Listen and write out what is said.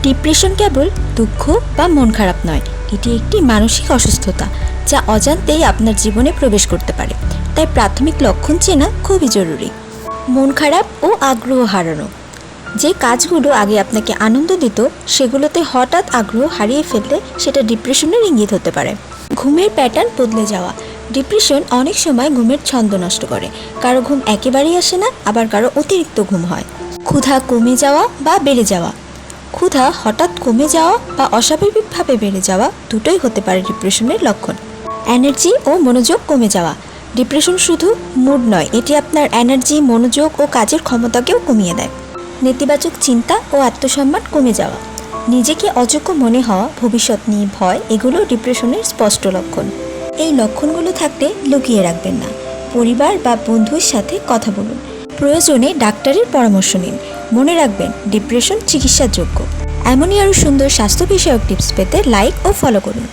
Depression কেবল দুঃখ বা মন খারাপ নয়, এটি একটি মানসিক অসুস্থতা যা অজান্তেই আপনার জীবনে প্রবেশ করতে পারে। তাই প্রাথমিক লক্ষণ চেনা খুবই জরুরি। মন খারাপ ও আগ্রহ হারানো। যে কাজগুলো আগে আপনাকে আনন্দ দিত সেগুলোতে হঠাৎ আগ্রহ হারিয়ে ফেললে সেটা ডিপ্রেশনের ইঙ্গিত হতে পারে। ঘুমের প্যাটার্ন বদলে যাওয়া। ডিপ্রেশন অনেক সময় ঘুমের ছন্দ নষ্ট করে। কারো ঘুম একেবারেই আসে না, আবার কারো অতিরিক্ত ঘুম হয়। ক্ষুধা কমে যাওয়া বা বেড়ে যাওয়া। ক্ষুধা হঠাৎ কমে যাওয়া বা অস্বাভাবিকভাবে বেড়ে যাওয়া দুটোই হতে পারে ডিপ্রেশনের লক্ষণ। এনার্জি ও মনোযোগ কমে যাওয়া। ডিপ্রেশন শুধু মুড নয়, এটি আপনার এনার্জি, মনোযোগ ও কাজের ক্ষমতাকেও কমিয়ে দেয়। নেতিবাচক চিন্তা ও আত্মসম্মান কমে যাওয়া। নিজেকে অযোগ্য মনে হওয়া, ভবিষ্যৎ নিয়ে ভয়, এগুলো ডিপ্রেশনের স্পষ্ট লক্ষণ। এই লক্ষণগুলো থাকলে লুকিয়ে রাখবেন না, পরিবার বা বন্ধুর সাথে কথা বলুন। প্রয়োজনে ডাক্তারের পরামর্শ নিন। মনে রাখবেন, ডিপ্রেশন চিকিৎসার যোগ্য। এমনই আরও সুন্দর স্বাস্থ্য বিষয়ক টিপস পেতে লাইক ও ফলো করুন।